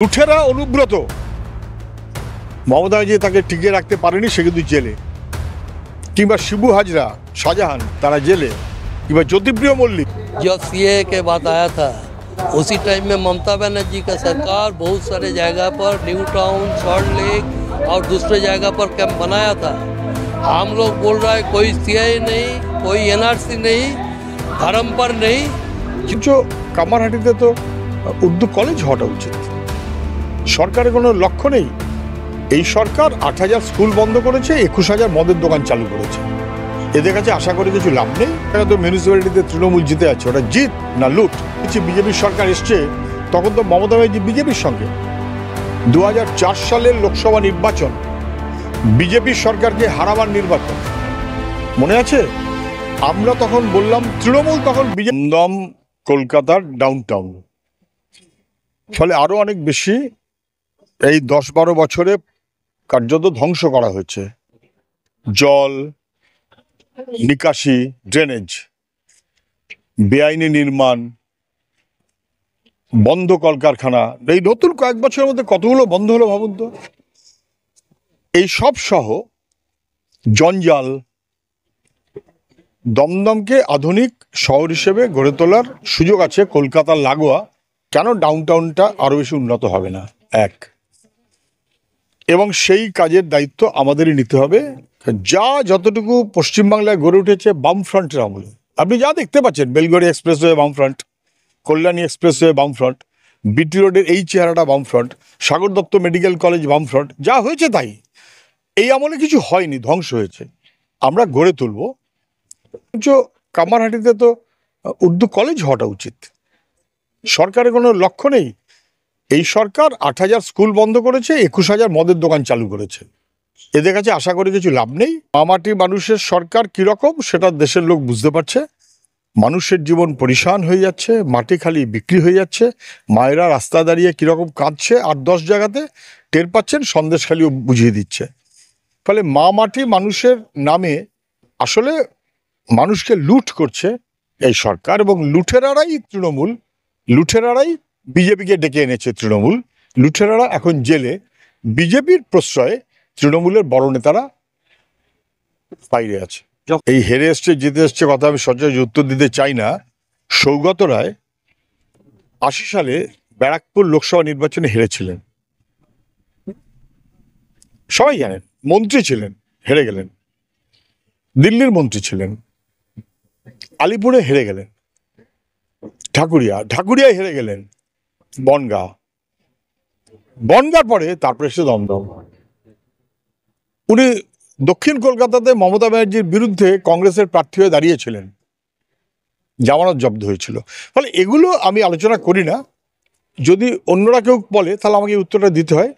লুঠেরা অনুব্রত মমতা যে তাকে টিকে রাখতে পারেনি, সে কিন্তু জেলে। কিংবা শিবু হাজরা, শাহজাহান, তারা জেলে। কিংবা ज्योतिप्रिय मल्लिक। जब सीए के बाद आया था उसी टाइम में ममता बनर्जी का सरकार बहुत सारे जगह पर न्यू टाउन, सॉल्ट लेक और दूसरे जगह पर कैंप बनाया था। हम लोग बोल रहा है कोई सीए नहीं, कोई एनआरसी नहीं, धर्म पर नहीं। जो কামারহাটিতে তো উর্দু কলেজ হওয়া উচিত। সরকারের কোনো লক্ষ্য নেই। এই সরকার ৮,০০০ স্কুল বন্ধ করেছে, ২১,০০০ মদের দোকান চালু করেছে। এদের কাছে আশা করে কিছু লাভ নেই। তো মিউনিসিপ্যালিটিতে তৃণমূল জিতে আছে, ওটা জিত না লুট। বিজেপির সরকার এসছে, তখন তো মমতা ব্যানার্জি বিজেপির সঙ্গে। ২০০৪ সালের লোকসভা নির্বাচন বিজেপির সরকারকে হারাবার নির্বাচন, মনে আছে? আমরা তখন বললাম তৃণমূল তখন দম কলকাতার ডাউনটাউন, ফলে আরো অনেক বেশি এই ১০-১২ বছরে কার্যত ধ্বংস করা হয়েছে। জল নিকাশি, ড্রেনেজ, বেআইনি নির্মাণ, বন্ধ কলকারখানা। এই নতুন কয়েক বছরের মধ্যে কতগুলো বন্ধ হলো ভাবুন তো। এই সব সহ জঞ্জাল, দমদমকে আধুনিক শহর হিসেবে গড়ে তোলার সুযোগ আছে কলকাতার লাগোয়া। কেন ডাউনটাউনটা আরো বেশি উন্নত হবে না? এক, এবং সেই কাজের দায়িত্ব আমাদেরই নিতে হবে। যতটুকু পশ্চিমবাংলায় গড়ে উঠেছে বামফ্রন্টের আমলে, আপনি যা দেখতে পাচ্ছেন, বেলগড়ি এক্সপ্রেসওয়ে বামফ্রন্ট, কল্যাণী এক্সপ্রেসওয়ে বামফ্রন্ট, বিটি রোডের এই চেহারাটা বামফ্রন্ট, সাগর দত্ত মেডিকেল কলেজ বামফ্রন্ট, যা হয়েছে তাই। এই আমলে কিছু হয়নি, ধ্বংস হয়েছে। আমরা গড়ে তুলব। কামারহাটিতে তো উর্দু কলেজ হওয়াটা উচিত। সরকারের কোনো লক্ষ্য নেই। এই সরকার ৮,০০০ স্কুল বন্ধ করেছে, ২১,০০০ মদের দোকান চালু করেছে। এদের কাছে আশা করে কিছু লাভ নেই। মামাটি মানুষের সরকার কিরকম সেটা দেশের লোক বুঝতে পারছে। মানুষের জীবন পরিশান হয়ে যাচ্ছে, মাটি খালি বিক্রি হয়ে যাচ্ছে, মায়েরা রাস্তা দাঁড়িয়ে কিরকম কাঁদছে, ৮-১০ জায়গাতে টের পাচ্ছেন, সন্দেশখালিও বুঝিয়ে দিচ্ছে। ফলে মা মাটি মানুষের নামে আসলে মানুষকে লুট করছে এই সরকার, এবং লুঠেরারাই তৃণমূল, লুঠেরারাই বিজেপিকে ডেকে এনেছে। তৃণমূল লুঠেরারা এখন জেলে, বিজেপির প্রশ্রয়ে তৃণমূলের বড় নেতারা বাইরে আছে। এই হেরে এসছে জিতে এসছে কথা আমি সচরাচর উত্তর দিতে চাই না। সৌগত রায় ৮০ সালে ব্যারাকপুর লোকসভা নির্বাচনে হেরেছিলেন, সবাই জানেন। মন্ত্রী ছিলেন, হেরে গেলেন। দিল্লির মন্ত্রী ছিলেন, আলিপুরে হেরে গেলেন। ঢাকুরিয়ায় হেরে গেলেন। বনগাঁর পরে তারপরে এসে দমদম। উনি দক্ষিণ কলকাতাতে মমতা ব্যানার্জির বিরুদ্ধে কংগ্রেসের প্রার্থী হয়ে দাঁড়িয়েছিলেন, জামানত জব্দ হয়েছিল। ফলে এগুলো আমি আলোচনা করি না। যদি অন্যরা কেউ বলে তাহলে আমাকে উত্তরটা দিতে হয়।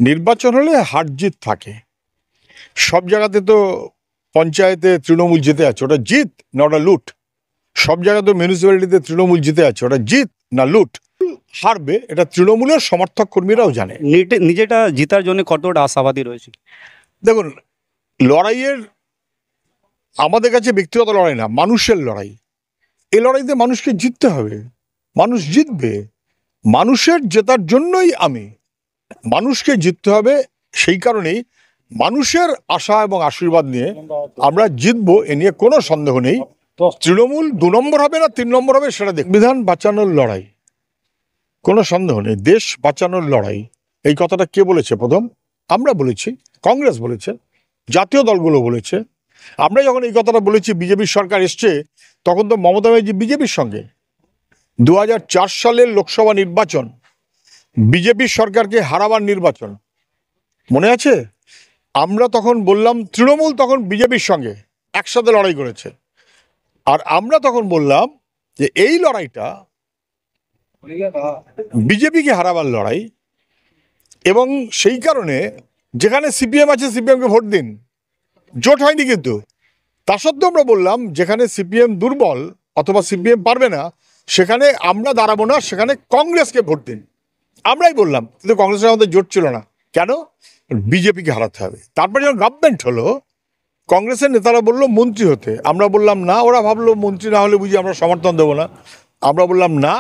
নির্বাচন হলে হার জিত থাকে। সব জায়গাতে তো পঞ্চায়েতে তৃণমূল জিতে আছে, ওটা জিত না ওটা লুট? সব জায়গায় তো মিউনিসিপ্যালিটিতে তৃণমূল জিতে আছে, ওটা জিত না লুট? হারবে, এটা তৃণমূলের সমর্থক কর্মীরাও জানে। নিজেটা জেতার জন্য কতটা আশাবাদী রয়েছে? দেখুন, লড়াইয়ের আমাদের কাছে ব্যক্তিগত লড়াই না, মানুষের লড়াই। এই লড়াইতে মানুষকে জিততে হবে, মানুষ জিতবে। মানুষের জেতার জন্যই মানুষকে জিততে হবে। সেই কারণেই মানুষের আশা এবং আশীর্বাদ নিয়ে আমরা জিতবো, এ নিয়ে কোনো সন্দেহ নেই। তৃণমূল ২ নম্বর হবে না ৩ নম্বর হবে সেটা দেখ। সংবিধান বাঁচানোর লড়াই, কোনো সন্দেহ নেই। দেশ বাঁচানোর লড়াই, এই কথাটা কে বলেছে প্রথম? আমরা বলেছি, কংগ্রেস বলেছে, জাতীয় দলগুলো বলেছে। আমরা যখন এই কথাটা বলেছি, বিজেপির সরকার এসছে, তখন তো মমতা ব্যানার্জি বিজেপির সঙ্গে। ২০০৪ সালের লোকসভা নির্বাচন বিজেপির সরকারকে হারাবার নির্বাচন, মনে আছে? আমরা তখন বললাম তৃণমূল তখন বিজেপির সঙ্গে একসাথে লড়াই করেছে। আর আমরা তখন বললাম যে এই লড়াইটা বিজেপিকে হারাবার লড়াই, এবং সেই কারণে যেখানে সিপিএম আছে সিপিএমকে ভোট দিন। জোট হয়নি কিন্তু, তা সত্ত্বেও আমরা বললাম যেখানে সিপিএম দুর্বল অথবা সিপিএম পারবে না সেখানে আমরা দাঁড়াবো না, সেখানে কংগ্রেসকে ভোট দিন। আমরাই বললাম, কিন্তু কংগ্রেসের আমাদের জোট ছিল না। কেন? বিজেপিকে হারাতে হবে। তারপরে যখন গভর্নমেন্ট হলো, কংগ্রেসের নেতারা বললো মন্ত্রী হতে। আমরা বললাম না। ওরা ভাবলো মন্ত্রী না হলে বুঝি আমরা সমর্থন দেবো না। আমরা বললাম না,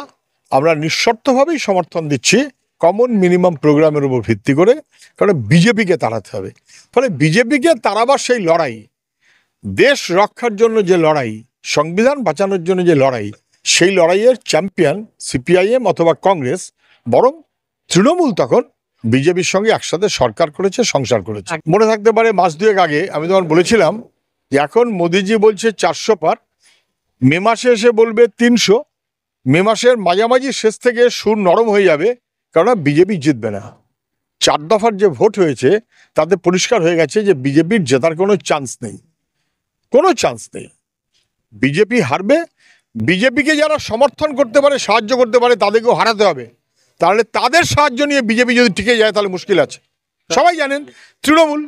আমরা নিঃশর্তভাবেই সমর্থন দিচ্ছি কমন মিনিমাম প্রোগ্রামের উপর ভিত্তি করে, কারণ বিজেপিকে তাড়াতে হবে। ফলে বিজেপিকে তাড়াবার সেই লড়াই, দেশ রক্ষার জন্য যে লড়াই, সংবিধান বাঁচানোর জন্য যে লড়াই, সেই লড়াইয়ের চ্যাম্পিয়ন সিপিআইএম অথবা কংগ্রেস, বরং তৃণমূল তখন বিজেপির সঙ্গে একসাথে সরকার করেছে, সংসার করেছে। মনে থাকতে পারে মাস দুয়েক আগে আমি তখন বলেছিলাম যে এখন মোদিজি বলছে 400 পার, মে মাসে এসে বলবে 300, মে মাসের মাঝামাঝি শেষ থেকে সুর নরম হয়ে যাবে, কারণ বিজেপি জিতবে না। 4 দফার যে ভোট হয়েছে তাতে পরিষ্কার হয়ে গেছে যে বিজেপির জেতার কোনো চান্স নেই, কোনো চান্স নেই। বিজেপি হারবে। বিজেপিকে যারা সমর্থন করতে পারে, সাহায্য করতে পারে, তাদেরকেও হারাতে হবে। তাহলে তাদের সাহায্য নিয়ে বিজেপি যদি টিকে যায় তাহলে মুশকিল আছে। সবাই জানেন তৃণমূল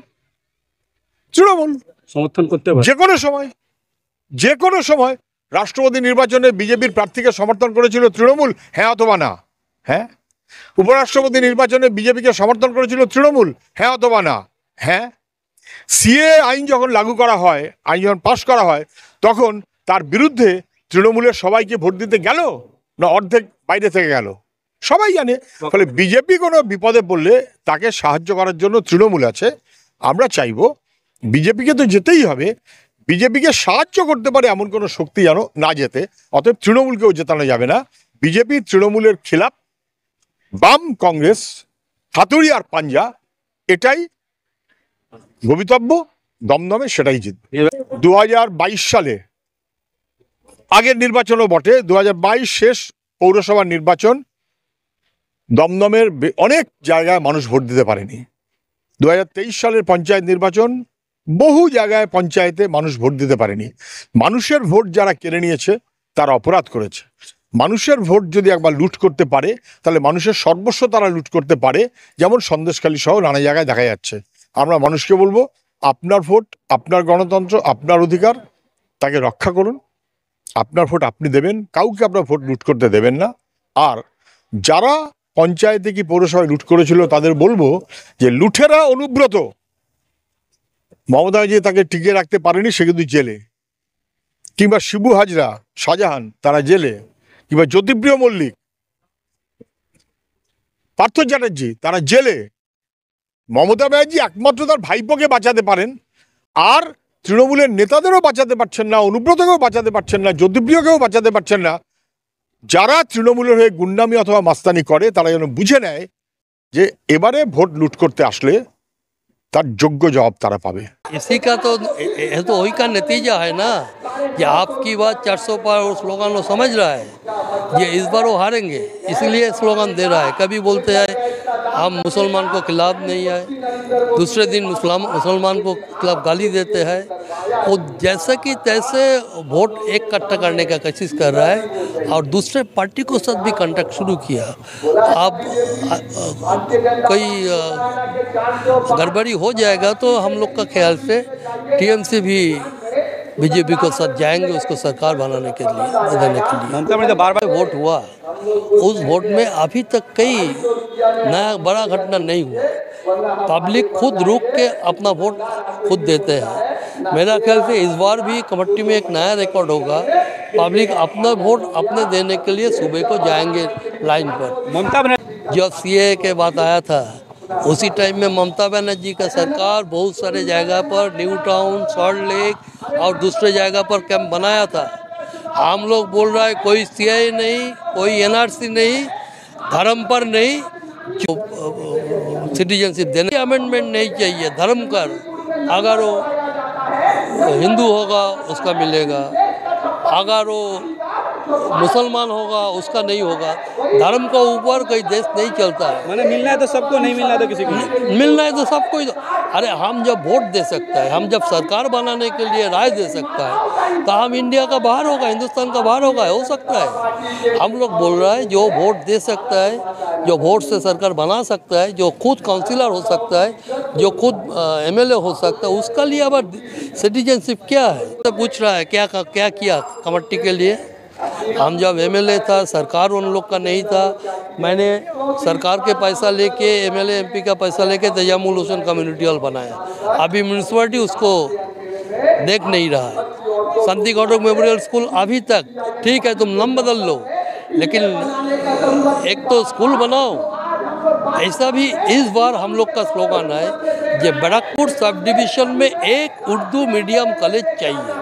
সমর্থন করতে পারে যে কোনো সময় রাষ্ট্রপতি নির্বাচনে বিজেপির প্রার্থীকে সমর্থন করেছিল তৃণমূল, হ্যাঁ অথবা না? হ্যাঁ। উপরাষ্ট্রপতি নির্বাচনে বিজেপিকে সমর্থন করেছিল তৃণমূল, হ্যাঁ অথবা না? হ্যাঁ। সিএ আইন যখন লাগু করা হয়, আইন যখন পাশ করা হয়, তখন তার বিরুদ্ধে তৃণমূলের সবাইকে ভোট দিতে গেল না অর্ধেক বাইরে থেকে গেল? সবাই জানে। ফলে বিজেপি কোনো বিপদে পড়লে তাকে সাহায্য করার জন্য তৃণমূল আছে। আমরা চাইব বিজেপিকে তো যেতেই হবে, বিজেপিকে সাহায্য করতে পারে এমন কোনো শক্তি যেন না যেতে, অতএব তৃণমূলকেও জেতানো যাবে না। বিজেপি তৃণমূলের খিলাফ, বাম কংগ্রেস হাতুড়ি আর পাঞ্জা, এটাই ভবিতব্য। দমদমে সেটাই জিতবে। 2022 সালে আগের নির্বাচনও বটে, 2022 শেষ পৌরসভার নির্বাচন, দমদমের অনেক জায়গায় মানুষ ভোট দিতে পারেনি। 2023 সালের পঞ্চায়েত নির্বাচন, বহু জায়গায় পঞ্চায়েতে মানুষ ভোট দিতে পারেনি। মানুষের ভোট যারা কেড়ে নিয়েছে তারা অপরাধ করেছে। মানুষের ভোট যদি একবার লুট করতে পারে তাহলে মানুষের সর্বস্ব তারা লুট করতে পারে, যেমন সন্দেশখালী সহ নানা জায়গায় দেখা যাচ্ছে। আমরা মানুষকে বলবো, আপনার ভোট, আপনার গণতন্ত্র, আপনার অধিকার, তাকে রক্ষা করুন। আপনার ভোট আপনি দেবেন, কাউকে আপনার ভোট লুট করতে দেবেন না। আর যারা পঞ্চায়েতে কি পৌরসভায় লুট করেছিল তাদের বলবো যে লুঠেরা অনুব্রত, মমতা যে তাকে টিকিয়ে রাখতে পারেনি, সে কিন্তু জেলে। কিংবা শিবু হাজরা, শাহজাহান, তারা জেলে। কিংবা জ্যোতিপ্রিয় মল্লিক, পার্থ চ্যাটার্জি, তারা জেলে। মমতা ব্যানার্জি একমাত্র তার ভাইপোকে বাঁচাতে পারেন, আর তৃণমূলের নেতাদেরও বাঁচাতে পারছেন না, অনুব্রতকেও বাঁচাতে পারছেন না, জ্যোতিপ্রিয়কেও বাঁচাতে পারছেন না। যারা তৃণমূলের হয়ে গুন্ডামি অথবা মাস্তানি করে তারা যেন বুঝে নেয় যে এবারে ভোট লুট করতে আসলে তার যোগ্য জবাব তারা পাবে। इसी का तो ये तो वही का नतीजा है ना कि आपकी बात 400 पार और स्लोगन वो समझ रहा है ये इस बार वो हारेंगे, इसलिए स्लोगन दे रहा है। कभी बोलते हैं हम मुसलमान को खिलाफ नहीं है, दूसरे दिन मुसलमान को खिलाफ गाली देते हैं। वो जैसे कि तैसे वोट एक इकट्ठा करने का कोशिश कर रहा है और दूसरे पार्टी को साथ भी कांटेक्ट शुरू किया। अब कोई गड़बड़ी हो जाएगा तो हम लोग का ख्याल से टीएमसी भी बीजेपी को साथ जाएंगे उसको सरकार बनाने के लिए, देने के लिए। ममता बनर्जी बार बार वोट हुआ, उस वोट में अभी तक कई नया बड़ा घटना नहीं हुआ। पब्लिक खुद रुक के अपना वोट खुद देते हैं। मेरा ख्याल से इस बार भी कमेटी में एक नया रिकॉर्ड होगा। पब्लिक अपना वोट अपने देने के लिए सुबह को जाएंगे लाइन पर। ममता बनर्जी जब सीए के बात आया था उसी टाइम में ममता बनर्जी का सरकार बहुत सारे जगह पर न्यू टाउन, सॉल्ट लेक और दूसरे जगह पर कैंप बनाया था। हम लोग बोल रहा है कोई सीए नहीं, कोई एनआरसी नहीं, धर्म पर नहीं, जो सिटीजनशिप देने अमेंडमेंट नहीं चाहिए, धर्म कर। अगर वो हिंदू होगा उसका मिलेगा, अगर वो मुसलमान होगा उसका नहीं होगा। धर्म के ऊपर कोई देश नहीं चलता है। मैंने मिलना है तो सबको, नहीं मिलना है तो किसी को नहीं। मिलना है तो सबको ही। अरे हम जब वोट दे सकता है, हम जब सरकार बनाने के लिए राय दे सकता है तो हम इंडिया का बाहर होगा, हिंदुस्तान का बाहर होगा, हो सकता है। हम लोग बोल रहा है जो वोट दे सकता है, जो वोट से सरकार बना सकता है, जो खुद काउंसिलर हो सकता है, जो खुद एमएलए हो सकता है, उसका लिए अब सिटीजनशिप क्या है तो पूछ रहा है। क्या किया कमेटी के लिए? हम जब एमएलए था, सरकार उन लोग का नहीं था, मैंने सरकार के पैसा लेके, एमएलए एमपी का पैसा लेके तजामुल हुसैन कम्युनिटी हॉल बनाया। अभी म्यूनसिपैलिटी उसको देख नहीं रहा है। संती गौरव मेमोरियल स्कूल अभी तक ठीक है, तुम नाम बदल लो, लेकिन एक तो स्कूल बनाओ, ऐसा भी इस बार हम लोग का स्लोगन है कि बैरकपुर सब डिवीजन में एक उर्दू मीडियम कॉलेज चाहिए।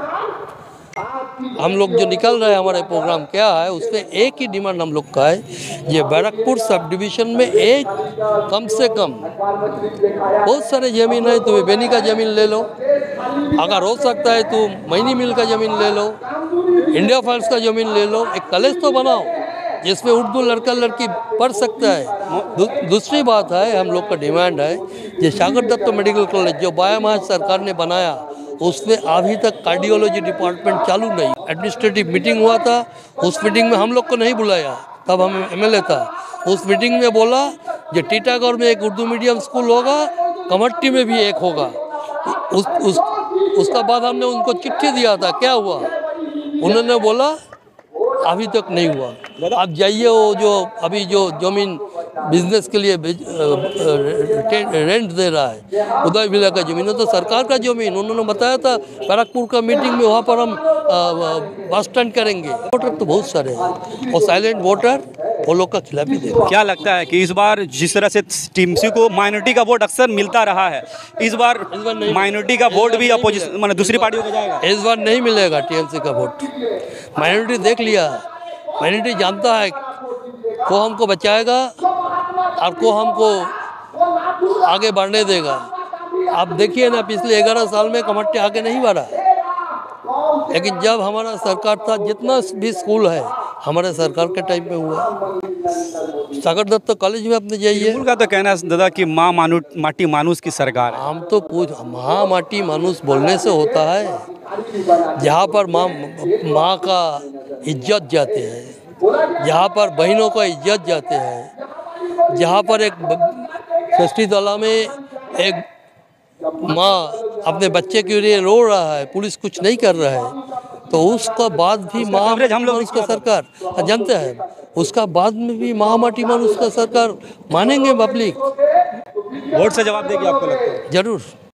हम लोग जो निकल रहे हैं हमारे प्रोग्राम क्या है उसमें एक ही डिमांड हम लोग का है ये बैरकपुर सब डिवीजन में एक कम से कम, बहुत सारे ज़मीन है, तुम्हें बेनी का ज़मीन ले लो, अगर हो सकता है तो मैनी मिल का ज़मीन ले लो, इंडिया फॉल्स का ज़मीन ले लो, एक कॉलेज तो बनाओ जिसमें उर्दू लड़का लड़की पढ़ सकता है। दूसरी बात है हम लोग का डिमांड है ये सागर दत्त मेडिकल कॉलेज जो बायामास सरकार ने बनाया उसमें अभी तक कार्डियोलॉजी डिपार्टमेंट चालू नहीं। एडमिनिस्ट्रेटिव मीटिंग हुआ था, उस मीटिंग में हम लोग को नहीं बुलाया, तब हम एमएलए था। उस मीटिंग में बोला जो टीटागढ़ में एक उर्दू मीडियम स्कूल होगा, कमट्टी में भी एक होगा। उसका बाद हमने उनको चिट्ठी दिया था, क्या हुआ? उन्होंने बोला अभी तक नहीं हुआ। आप जाइए वो जो अभी जो ज़मीन बिजनेस के लिए रेंट दे रहा है उदय विला का ज़मीन है तो सरकार का ज़मीन। उन्होंने बताया था बैरकपुर का मीटिंग में वहाँ पर हम बस स्टैंड करेंगे। वोटर तो बहुत सारे हैं और साइलेंट वोटर वो लोग का खिलाफ ही देगा। क्या लगता है कि इस बार जिस तरह से टीएमसी को माइनॉरिटी का वोट अक्सर मिलता रहा है, इस बार माइनॉरिटी का वोट भी अपोजिशन मतलब दूसरी पार्टियों को जाएगा? इस बार नहीं मिलेगा टीएमसी का वोट। माइनॉरिटी देख लिया, माइनॉरिटी जानता है को हमको बचाएगा और को हमको आगे बढ़ने देगा। आप देखिए ना पिछले 11 साल में कमट्टी आगे नहीं बढ़ा, लेकिन जब हमारा सरकार था जितना भी स्कूल है हमारे सरकार के टाइम में हुआ। सागर दत्त कॉलेज में अपने जाइए, तृणमूल का तो कहना है दादा कि माँ माटी मानुस की सरकार है। हम तो माँ माटी मानुस बोलने से होता है जहाँ पर माँ का इज्जत जाते हैं, जहाँ पर बहनों का इज्जत जाते हैं, जहाँ पर एक षष्ठी तला में एक माँ अपने बच्चे के लिए रो रहा है, पुलिस कुछ नहीं कर रहा है, तो उसका बाद भी माँ हम लोग उसका सरकार जानते हैं, उसका बाद में भी माँ माटी मान उसका सरकार मानेंगे पब्लिक। वोट से जवाब देगी आपको लगता है? जरूर।